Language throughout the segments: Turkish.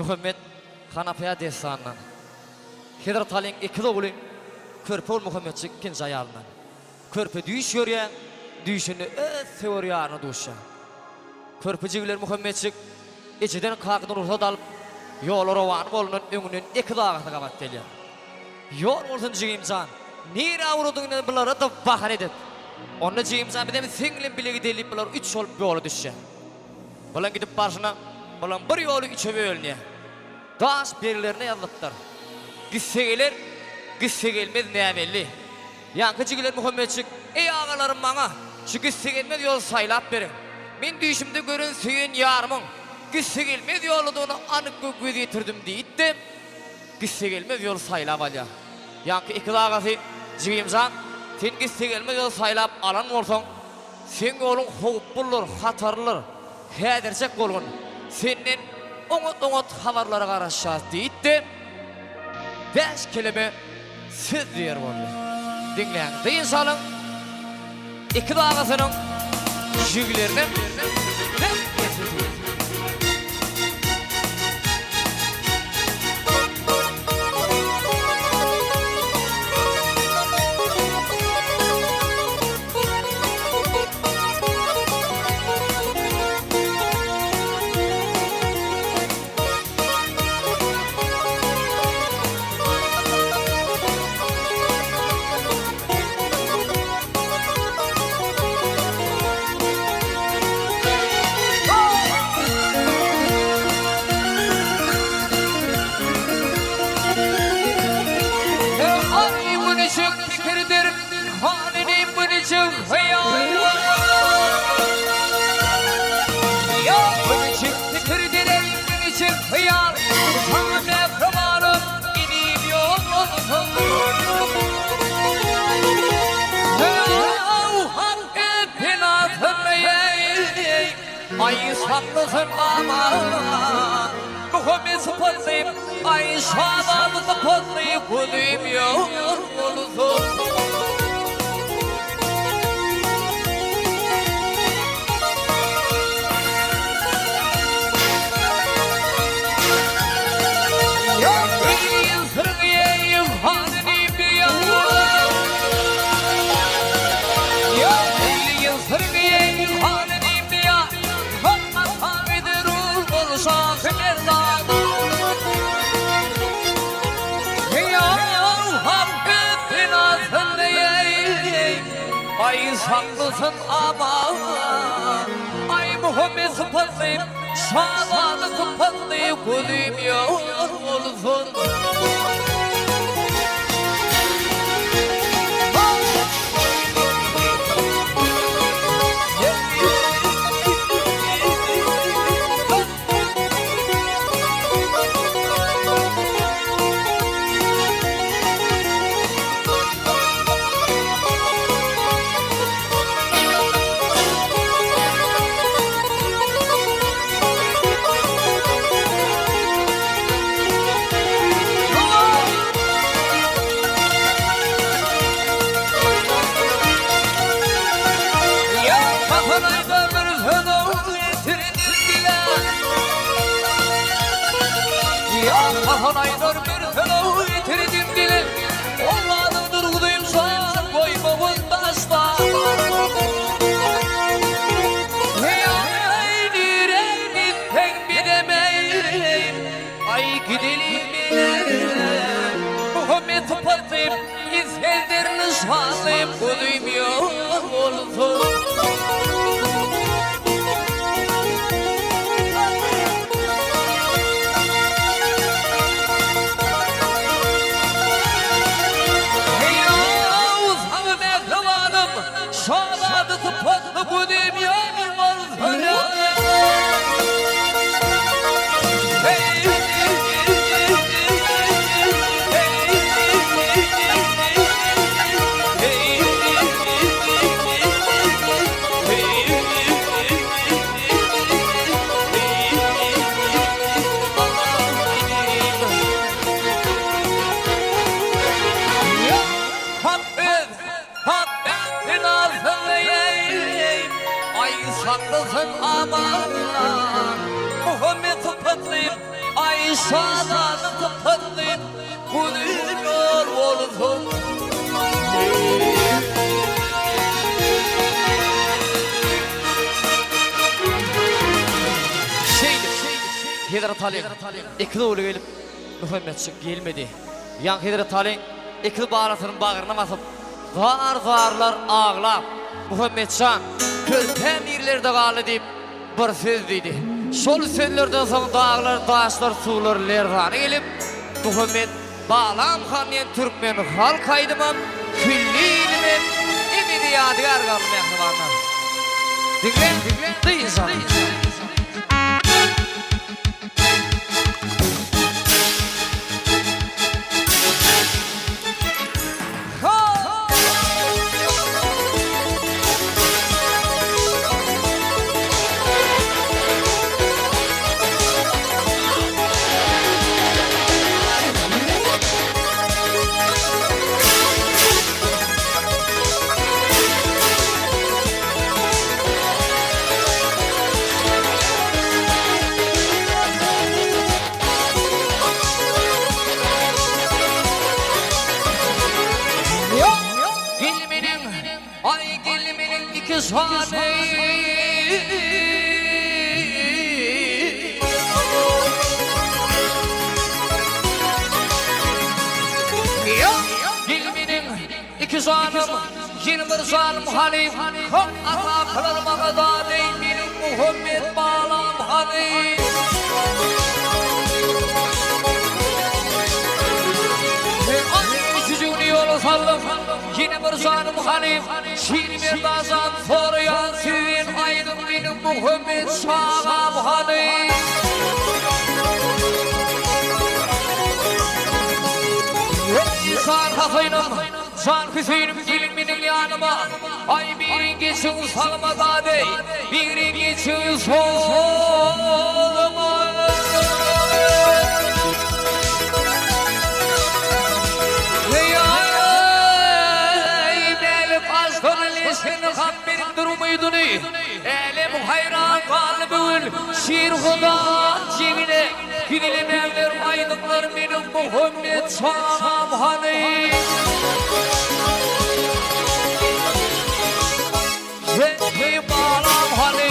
Muhammed Hanafaya destanından. Hedar Talin iki oğlu Körpe Muhammedçik ikinci ayarından. Körpe düş yörüyen, düşünü teoriyana duşa. Körpeciler Muhammedçik içiden kalkıdan orta dalıp yolu rovan bolunun önünün iki dağıtı kapat deliyor. Yol olsun Cimcan. Nire avruduğunu bunları da bahar edip. Onu Cimcan bir de singlim bile gidelip bunlar üç yol bir yolu düşe. Bulan gidip başına, bulan bir yolu üçe bölünüyor. Daş birilerine yazılıptır. Gitse gelmez ne belli. Yankıcılar Muhammedçik, ey ağalarım bana, şu gitse gelmez yol saylap verin. Ben düşümde görün süyün yarımın. Gitse gelmez yolu da onu anık göz getirdim deyittim. Gitse gelmez yol saylap alya. Yankı iki dağası, Cimcan, sen gitse gelmez yol saylap alan olsan, sen yolun hoğup bulur, hatarılır, hedercek olun. Senin oğut havarlara karışacağız deyittim. 5 kelime söz diyor oldu. Dinleyen deyin salın. İki dağısının jügilerine ay saklısın aman Muhammed sıfatlayıp ay şabanı sıfatlayıp kulüyüm yolulusun ay saklısın aman ay Muhammed sıfatlayıp şalanı sıfatlayıp kulüyüm yolulusun Kahanaydır bir fellow yitirdim bile Olmadım durguduyum şu an koymamın taşta Ay direndim pek bilemeyim Ay gidelim bile Muhammed tıpatlayıp izhellerini şanlayıp kuluyum yok olsun Şaladı tıpatlı bu dünyanın manzara sadanı tıpındın Kudün yol olsun Hidra Talin ikili oğlu gelip Muhammedçik gelmedi Yan Hidra Talin ikili bağırasının bağırına basıp Zar-zarlar ağlap Muhammedcan körpen yerlerde qalı deyip bir söz deydi Şol sözlerden soň dağlar, taşlar, sular lerhane gelip Muhammed Bağlam Hanyen Türkmen halk aydımam külli ilimim emidi yadigar kalım mehribanlar Dinle, duysan Gilminin iki zanım yeni bir zanım halim Hak ata kılırmağa da değil benim Muhammed bağlam halim Çocuğunu yolu saldım yine bir zanım halim Şiir bir dazan soruyan süyin aydın benim Muhammed şağam halim San Hasan'ım, San Hüseyin'im gelin benim yanıma Ay birin geçin salma da değil, birin geçin soluma Ey belip aşkın leşini kabberin durumuydun Elim hayran kalbül şiir huda cemine Gidelim evler aydınlar benim Muhammed Şaham Hanım Yeni bağlam Hanım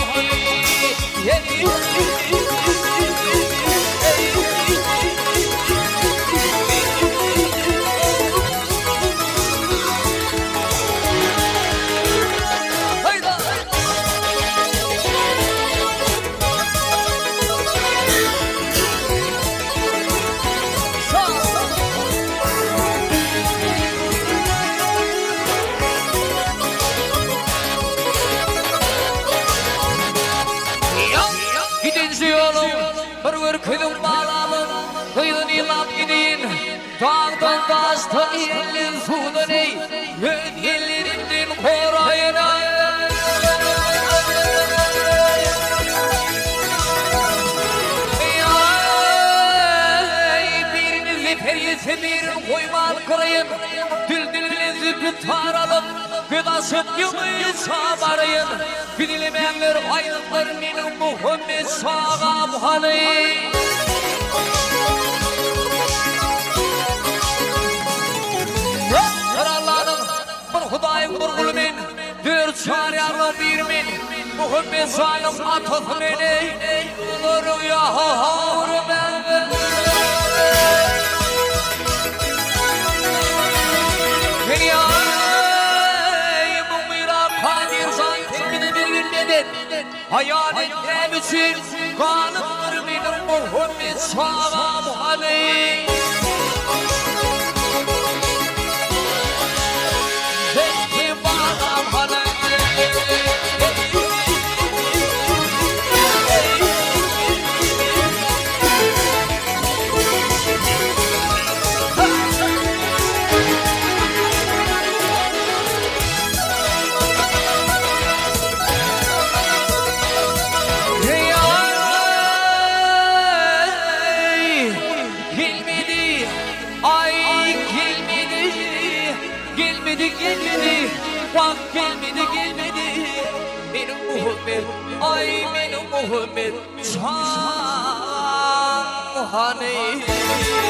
Kıydım bağlamın, kıydın ilan gidin Dağdan taşta elin sudan ey Ön ellerimden korayın Birinizi feryese birin koyman kırayın Dildilinizi tutaralım Gıdaşıp yılıyı çabarayın Bidilemeyenler aydınlar benim Muhammed Şaham Hanım Krallarım bir hudayım bir kulümin Dört çaryanım bir min Muhammed Şaham atık beni Dur ya havur ben Hayaletler için kanımdır benim Muhammed Şaham Hanım Zeytin bağlam Hanım Bak gelmedi benim Muhammed Ay benim Muhammed Şaham bahane